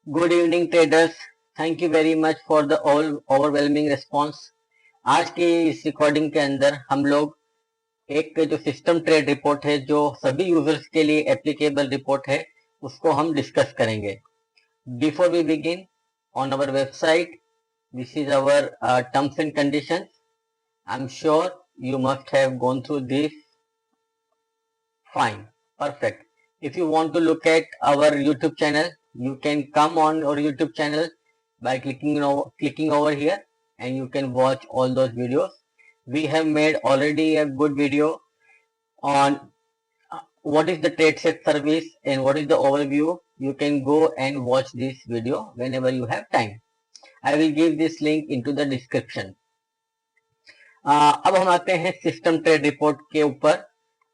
Good evening traders. Thank you very much for the all overwhelming response. आज की इस recording के अंदर हम लोग एक जो सिस्टम ट्रेड रिपोर्ट है, जो सभी यूजर्स के लिए एप्लीकेबल रिपोर्ट है, उसको हम डिस्कस करेंगे। Before we begin, on our website this is our terms and conditions. I am sure you must have gone through this. Fine, perfect. If you want to look at our YouTube channel, you can come on our YouTube channel by clicking over here, and you can watch all those videos. We have made already a good video on what is the trade set service and what is the overview. You can go and watch this video whenever you have time. I will give this link into the description. अब हम आते हैं system trade report के ऊपर।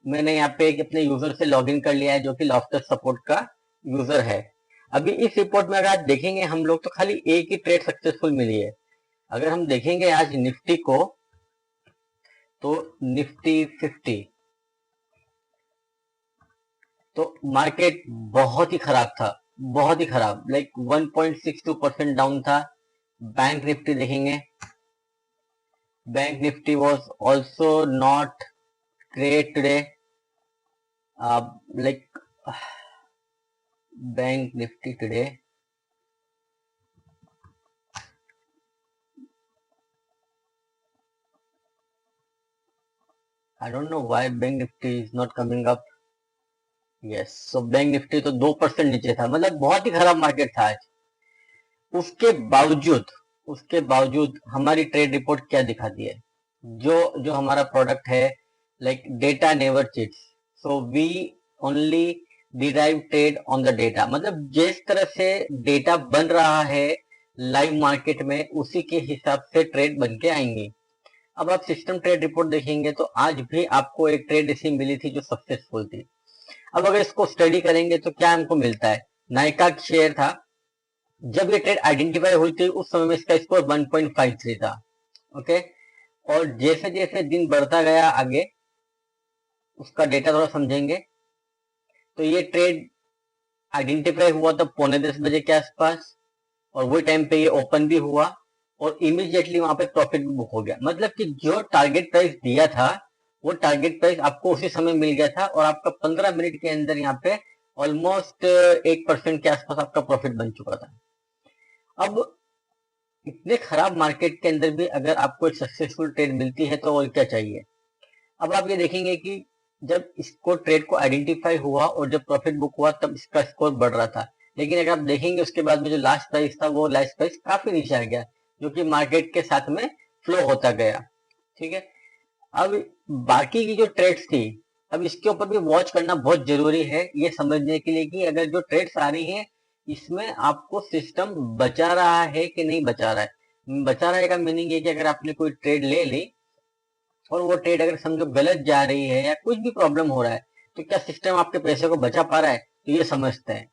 मैंने यहाँ पे अपने यूजर से लॉगिन कर लिया है, जो कि लॉफ्टस सपोर्ट का यूजर है। अभी इस रिपोर्ट में अगर आप देखेंगे हम लोग, तो खाली एक ही ट्रेड सक्सेसफुल मिली है। अगर हम देखेंगे आज निफ्टी को, तो निफ्टी 50, तो मार्केट बहुत ही खराब था, बहुत ही खराब, लाइक 1.62% डाउन था। बैंक निफ्टी देखेंगे, bank Nifty was also not great today. Like Bank Nifty today, I don't know why Bank Nifty is not coming up. Yes, so Bank Nifty तो 2% नीचे था, मतलब बहुत ही खराब मार्केट था आज। उसके बावजूद हमारी ट्रेड रिपोर्ट क्या दिखाती है, जो हमारा प्रोडक्ट है, like data never cheats, so we only derive trade on the data. मतलब जिस तरह से डेटा बन रहा है लाइव मार्केट में, उसी के हिसाब से ट्रेड बन के आएंगी। अब आप सिस्टम ट्रेड रिपोर्ट देखेंगे तो आज भी आपको एक ट्रेड ऐसी मिली थी जो सक्सेसफुल थी। अब अगर इसको स्टडी करेंगे तो क्या हमको मिलता है, नायका शेयर था, जब ये ट्रेड आइडेंटिफाई हुई थी उस समय में इसका स्कोर 1.53 था। ओके, और जैसे जैसे दिन बढ़ता गया आगे, उसका डेटा थोड़ा समझेंगे, तो ये ट्रेड आइडेंटिफाई हुआ था 9:45 के आसपास, और वही टाइम पे ये ओपन भी हुआ, और इमीडिएटली वहां पे प्रॉफिट भी बुक हो गया। मतलब कि जो टारगेट प्राइस दिया था, वो टारगेट प्राइस आपको उसी समय मिल गया था, और आपका 15 मिनट के अंदर यहाँ पे ऑलमोस्ट 1% के आसपास आपका प्रॉफिट बन चुका था। अब इतने खराब मार्केट के अंदर भी अगर आपको एक सक्सेसफुल ट्रेड मिलती है तो और क्या चाहिए। अब आप ये देखेंगे कि जब इसको ट्रेड को आइडेंटिफाई हुआ और जब प्रॉफिट बुक हुआ, तब इसका स्कोर बढ़ रहा था। लेकिन अगर आप देखेंगे उसके बाद में जो लास्ट प्राइस था, वो लास्ट प्राइस काफी नीचे आ गया, जो कि मार्केट के साथ में फ्लो होता गया। ठीक है, अब बाकी की जो ट्रेड्स थी, अब इसके ऊपर भी वॉच करना बहुत जरूरी है, ये समझने के लिए कि अगर जो ट्रेड्स आ रही है, इसमें आपको सिस्टम बचा रहा है कि नहीं बचा रहा है। बचा रहा है का मीनिंग ये कि अगर आपने कोई ट्रेड ले ली और वो ट्रेड अगर समझो गलत जा रही है या कुछ भी प्रॉब्लम हो रहा है, तो क्या सिस्टम आपके पैसे को बचा पा रहा है, तो ये समझते हैं।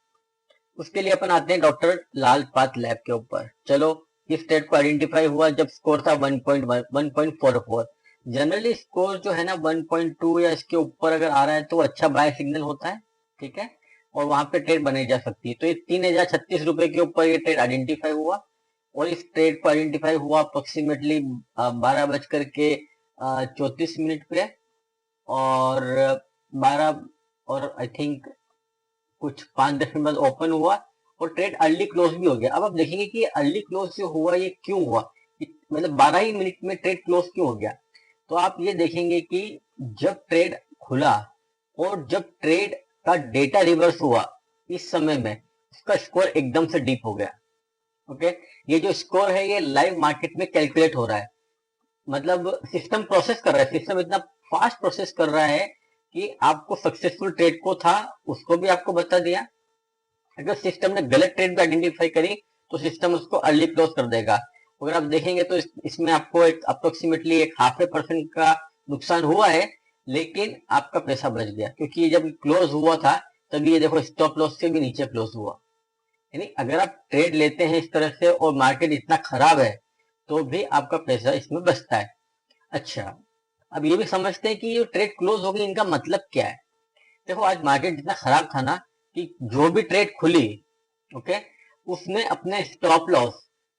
उसके लिए अपन आते हैं डॉक्टर लाल पाथ लैब के ऊपर। चलो, इस ट्रेड को आइडेंटिफाई हुआ जब स्कोर था 1.44। जनरली स्कोर जो है ना 1.2 या इसके ऊपर अगर आ रहा है तो अच्छा बाय सिग्नल होता है। ठीक है, और वहां पे ट्रेड बनाई जा सकती है। तो ये 3036 रुपए के ऊपर ये ट्रेड आइडेंटिफाई हुआ, और इस ट्रेड को आइडेंटिफाई हुआ अप्रोक्सीमेटली 12:34 पे, और 12 और आई थिंक कुछ 5-10 मिनट बाद ओपन हुआ, और ट्रेड अर्ली क्लोज भी हो गया। अब आप देखेंगे कि अर्ली क्लोज जो हुआ ये क्यों हुआ, मतलब 12 ही मिनट में ट्रेड क्लोज क्यों हो गया। तो आप ये देखेंगे कि जब ट्रेड खुला और जब ट्रेड का डेटा रिवर्स हुआ, इस समय में उसका स्कोर एकदम से डीप हो गया। ओके, ये जो स्कोर है ये लाइव मार्केट में कैलकुलेट हो रहा है, मतलब सिस्टम प्रोसेस कर रहा है, सिस्टम इतना फास्ट प्रोसेस कर रहा है कि आपको सक्सेसफुल ट्रेड को था उसको भी आपको बता दिया। अगर सिस्टम ने गलत ट्रेड भी आइडेंटिफाई करी तो सिस्टम उसको अर्ली क्लोज कर देगा। अगर आप देखेंगे तो इसमें आपको एक अप्रोक्सीमेटली 0.5% का नुकसान हुआ है, लेकिन आपका पैसा बच गया, क्योंकि जब क्लोज हुआ था तभी ये देखो स्टॉप लॉस से भी नीचे क्लोज हुआ। यानी अगर आप ट्रेड लेते हैं इस तरह से और मार्केट इतना खराब है, तो भी आपका पैसा इसमें बचता है। अच्छा, अब ये भी समझते हैं कि ये ट्रेड क्लोज हो गई, इनका मतलब क्या है। देखो, आज मार्केट इतना खराब था ना कि जो भी ट्रेड खुली, ओके, उसने अपने स्टॉप लॉस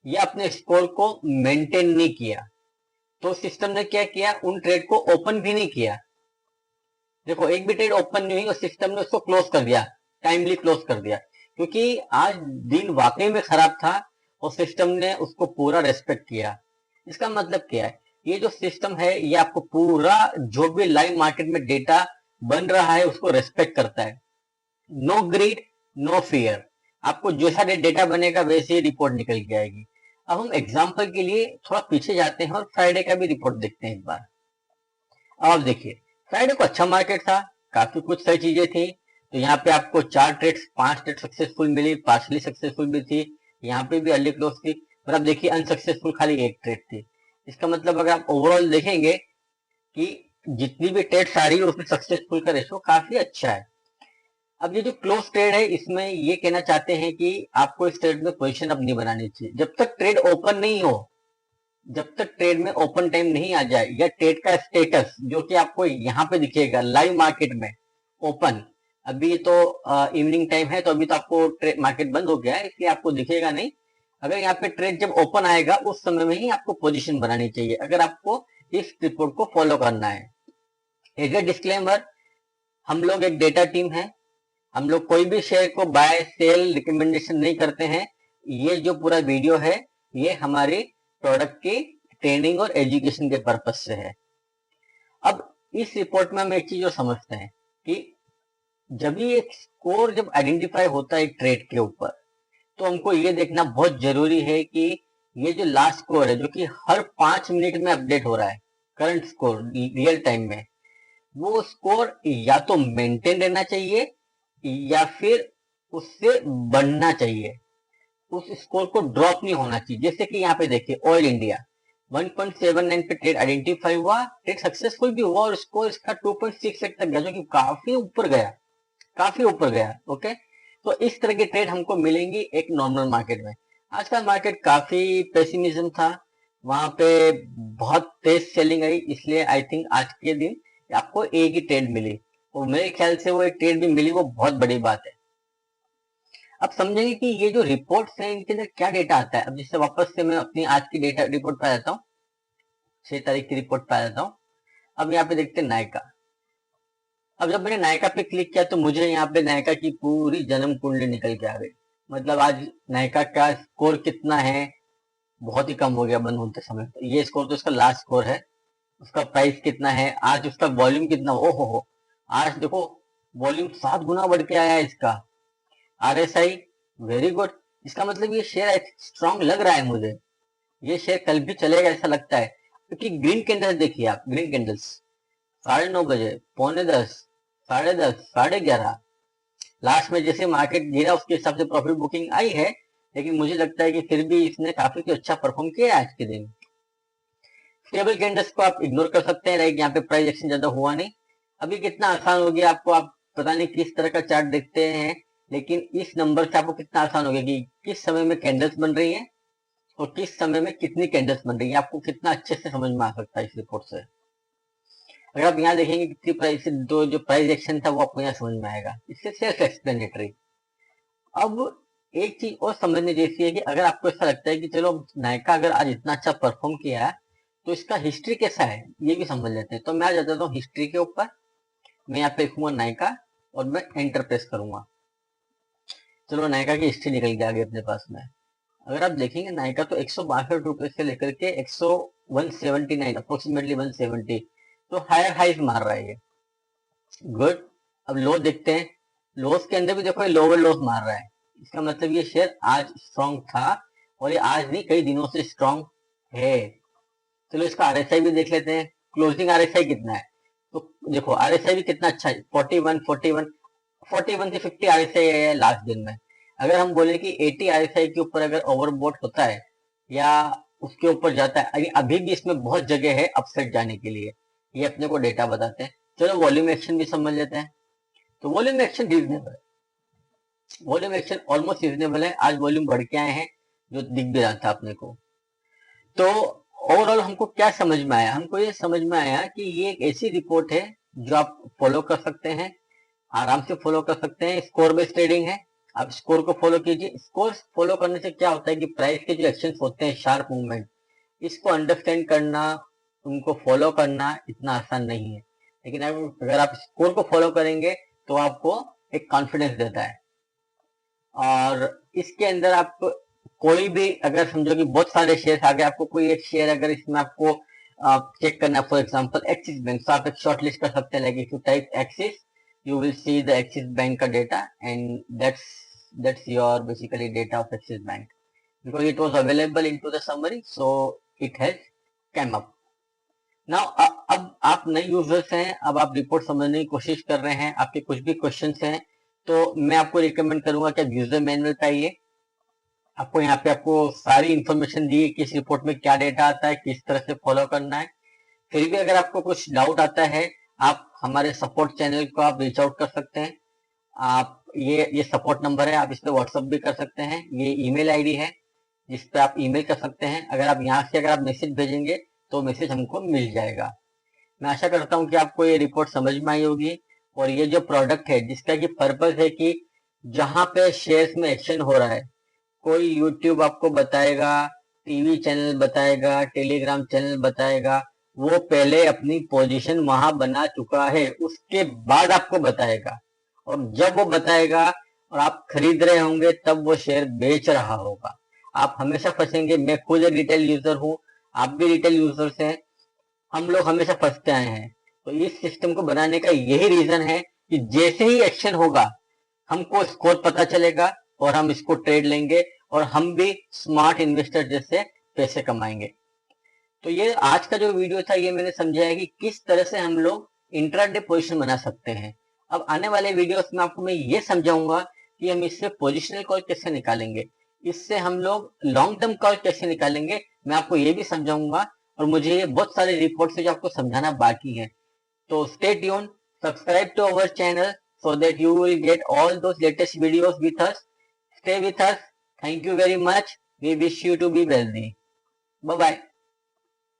या अपने स्कोर को मेंटेन नहीं किया, तो सिस्टम ने क्या किया, उन ट्रेड को ओपन भी नहीं किया। देखो एक भी ट्रेड ओपन नहीं हुई और सिस्टम ने उसको क्लोज कर दिया, टाइमली क्लोज कर दिया, क्योंकि आज दिन वाकई में खराब था और सिस्टम ने उसको पूरा रेस्पेक्ट किया। इसका मतलब क्या है, ये जो सिस्टम है ये आपको पूरा जो भी लाइव मार्केट में डेटा बन रहा है उसको रेस्पेक्ट करता है। नो ग्रीड, नो फियर, आपको जैसा डेटा बनेगा वैसे ही रिपोर्ट निकल के आएगी। अब हम एग्जांपल के लिए थोड़ा पीछे जाते हैं और फ्राइडे का भी रिपोर्ट देखते हैं एक बार। अब आप देखिए फ्राइडे को अच्छा मार्केट था, काफी कुछ सही चीजें थी। तो यहाँ पे आपको 5 ट्रेड सक्सेसफुल मिली, पार्शली सक्सेसफुल भी थी, यहाँ पे भी अर्ली क्लोज थी, पर आप देखिए अनसक्सेसफुल खाली एक ट्रेड थी। इसका मतलब अगर आप ओवरऑल देखेंगे कि जितनी भी ट्रेड्स आ रही है उसमें सक्सेसफुल का रेशो काफी अच्छा है। अब ये जो क्लोज ट्रेड है इसमें ये कहना चाहते हैं कि आपको इस ट्रेड में पोजीशन अब नहीं बनानी चाहिए जब तक ट्रेड ओपन नहीं हो, जब तक ट्रेड में ओपन टाइम नहीं आ जाए या ट्रेड का स्टेटस जो कि आपको यहाँ पे दिखेगा लाइव मार्केट में ओपन। अभी तो इवनिंग टाइम है तो अभी तो आपको मार्केट बंद हो गया है इसलिए आपको दिखेगा नहीं। अगर यहाँ पे ट्रेड जब ओपन आएगा उस समय में ही आपको पोजीशन बनानी चाहिए अगर आपको इस रिपोर्ट को फॉलो करना है। एज ए डिस्क्लेमर, हम लोग एक डेटा टीम है, हम लोग कोई भी शेयर को बाय सेल रिकमेंडेशन नहीं करते हैं। ये जो पूरा वीडियो है ये हमारी प्रोडक्ट की ट्रेनिंग और एजुकेशन के पर्पज से है। अब इस रिपोर्ट में हम एक चीज जो समझते हैं कि जब भी एक स्कोर जब आइडेंटिफाई होता है एक ट्रेड के ऊपर तो हमको ये देखना बहुत जरूरी है कि ये जो लास्ट स्कोर है जो कि हर 5 मिनट में अपडेट हो रहा है, करंट स्कोर रियल टाइम में, वो स्कोर या तो मेंटेन रहना चाहिए या फिर उससे बढ़ना चाहिए, उस स्कोर को ड्रॉप नहीं होना चाहिए। जैसे कि यहाँ पे देखिए ऑयल इंडिया 1.79 पे ट्रेड आइडेंटिफाई हुआ, ट्रेड सक्सेसफुल भी हुआ और स्कोर इसका 2.68 तक गया जो कि काफी ऊपर गया, काफी ऊपर गया। ओके, तो इस तरह की ट्रेड हमको मिलेंगी एक नॉर्मल मार्केट में। आज का मार्केट काफी पेसिमिज्म था, वहां पे बहुत तेज सेलिंग आई, इसलिए आई थिंक आज के दिन आपको एक ही ट्रेड मिली और मेरे ख्याल से वो एक ट्रेड भी मिली, वो बहुत बड़ी बात है। अब समझेंगे कि ये जो रिपोर्ट्स हैं इनके अंदर क्या डेटा आता है। अब जिससे वापस से मैं अपनी आज की डेटा रिपोर्ट पे आ जाता हूँ, 6 तारीख की रिपोर्ट पे आ जाता हूँ। अब यहाँ पे देखते हैं नायका। अब जब मैंने नायका पे क्लिक किया तो मुझे यहाँ पे नायका की पूरी जन्म कुंडली निकल के आ गई। मतलब आज नायका का स्कोर कितना है, बहुत ही कम हो गया बंद होते समय। तो ये स्कोर तो इसका लास्ट स्कोर है, उसका प्राइस कितना है, आज उसका वॉल्यूम कितना, ओहो हो, आज देखो वॉल्यूम 7 गुना बढ़ के आया है इसका। RSI वेरी गुड, इसका मतलब ये शेयर स्ट्रांग लग रहा है मुझे, ये शेयर कल भी चलेगा ऐसा लगता है, क्योंकि ग्रीन कैंडल्स देखिए आप, ग्रीन कैंडल्स 9:30 बजे, 9:45, 10:30, 11:30, लास्ट में जैसे मार्केट गिरा उसके हिसाब से प्रॉफिट बुकिंग आई है, लेकिन मुझे लगता है कि फिर भी इसने काफी अच्छा परफॉर्म किया आज के दिन। स्टेबल कैंडल्स को आप इग्नोर कर सकते हैं, राइट, यहाँ पे प्राइस एक्शन ज्यादा हुआ नहीं। अभी कितना आसान हो गया आपको, आप पता नहीं किस तरह का चार्ट देखते हैं, लेकिन इस नंबर से आपको कितना आसान हो गया कि किस समय में कैंडल्स बन रही है और किस समय में कितनी कैंडल्स बन रही है, आपको कितना अच्छे से समझ में आ सकता है इस रिपोर्ट से। अगर आप यहाँ देखेंगे कितनी प्राइस दो जो प्राइस एक्शन था वो आपको यहाँ समझ में आएगा, इससे सेल्फ एक्सप्लेनेटरी। अब एक चीज और समझने जैसी है कि अगर आपको ऐसा लगता है कि चलो नायका अगर आज इतना अच्छा परफॉर्म किया है तो इसका हिस्ट्री कैसा है ये भी समझ लेते हैं। तो मैं आ जाता हूँ हिस्ट्री के ऊपर, मैं यहाँ पे लिखूंगा नायका और मैं एंटर प्रेस करूंगा। चलो नायका की हिस्ट्री निकल के आ गई अपने पास में। अगर आप देखेंगे नायका तो 162 रुपए से लेकर के 179 अप्रोक्सीमेटली 170, तो हायर हाइज मार रहा है ये, गुड। अब लो देखते हैं, लोस के अंदर भी देखो ये लोअर लोस मार रहा है, इसका मतलब ये शेयर आज स्ट्रॉन्ग था और ये आज नहीं कई दिनों से स्ट्रॉन्ग है। चलो इसका RSI भी देख लेते हैं, क्लोजिंग RSI कितना है। तो देखो RSI भी कितना अच्छा है, 41 से 50 RSI है लास्ट दिन में। अगर हम बोले कि 80 RSI के ऊपर अगर ओवरबॉट होता है या उसके ऊपर जाता है, अभी भी इसमें बहुत जगह है अपसाइड जाने के लिए, ये अपने को डेटा बताते हैं। चलो वॉल्यूम एक्शन भी समझ लेते हैं। तो वॉल्यूम एक्शन रीजनेबल है, वॉल्यूम एक्शन ऑलमोस्ट रीजनेबल है, आज वॉल्यूम बढ़ के आए हैं जो दिख भी रहा था अपने को। तो ओवरऑल हमको क्या समझ में आया, हमको ये समझ में आया कि ये एक ऐसी रिपोर्ट है जो आप फॉलो कर सकते हैं, आराम से फॉलो कर सकते हैं। स्कोर बेस्ड ट्रेडिंग है, आप स्कोर को फॉलो कीजिए। स्कोर फॉलो करने से क्या होता है कि प्राइस के जो एक्शंस होते हैं, शार्प मूवमेंट, इसको अंडरस्टैंड करना, उनको फॉलो करना इतना आसान नहीं है। लेकिन अगर आप स्कोर को फॉलो करेंगे तो आपको एक कॉन्फिडेंस देता है। और इसके अंदर आप कोई भी, अगर समझो कि बहुत सारे शेयर आ गए, आपको कोई एक शेयर अगर इसमें आपको चेक करना है, फॉर एग्जांपल एक्सिस बैंक, तो आप एक शॉर्ट लिस्ट कर सकते हैं। Like if you type axis, you will see the Axis Bank का data, and that's your basically data of Axis Bank, because it was available into the summary, so it has came up. Now अब आप नए users हैं, अब आप report समझने की कोशिश कर रहे हैं, आपके कुछ भी क्वेश्चंस हैं, तो मैं आपको रिकमेंड करूंगा कि आप यूजर मैनुअल पे आइए। आपको यहाँ पे आपको सारी इंफॉर्मेशन दी है कि इस रिपोर्ट में क्या डेटा आता है, किस तरह से फॉलो करना है। फिर भी अगर आपको कुछ डाउट आता है, आप हमारे सपोर्ट चैनल को आप रीच आउट कर सकते हैं। आप ये सपोर्ट नंबर है, आप इस पे व्हाट्सअप भी कर सकते हैं। ये ईमेल आईडी है जिस पे आप ईमेल कर सकते हैं। अगर आप यहाँ से अगर आप मैसेज भेजेंगे तो मैसेज हमको मिल जाएगा। मैं आशा करता हूँ कि आपको ये रिपोर्ट समझ में आई होगी। और ये जो प्रोडक्ट है, जिसका की पर्पज है कि जहां पे शेयर्स में एक्शन हो रहा है, कोई यूट्यूब आपको बताएगा, टीवी चैनल बताएगा, टेलीग्राम चैनल बताएगा, वो पहले अपनी पोजीशन वहां बना चुका है, उसके बाद आपको बताएगा। और जब वो बताएगा और आप खरीद रहे होंगे, तब वो शेयर बेच रहा होगा। आप हमेशा फंसेंगे। मैं खुद एक रिटेल यूजर हूँ, आप भी रिटेल यूजर्स हैं, हम लोग हमेशा फंसते आए हैं। तो इस सिस्टम को बनाने का यही रीजन है कि जैसे ही एक्शन होगा, हमको स्कोर पता चलेगा और हम इसको ट्रेड लेंगे, और हम भी स्मार्ट इन्वेस्टर जैसे पैसे कमाएंगे। तो ये आज का जो वीडियो था, ये मैंने समझाया कि किस तरह से हम लोग इंट्राडे पोजीशन बना सकते हैं। अब आने वाले वीडियोस में आपको मैं ये समझाऊंगा कि हम इससे पोजिशनल कॉल कैसे निकालेंगे, इससे हम लोग लॉन्ग टर्म कॉल कैसे निकालेंगे, मैं आपको ये भी समझाऊंगा। और मुझे ये बहुत सारे रिपोर्ट से जो आपको समझाना बाकी है। तो stay tuned, subscribe to our channel so that you will get all those latest videos with us. Stay with us. Thank you very much. We wish you to be wealthy. Bye bye.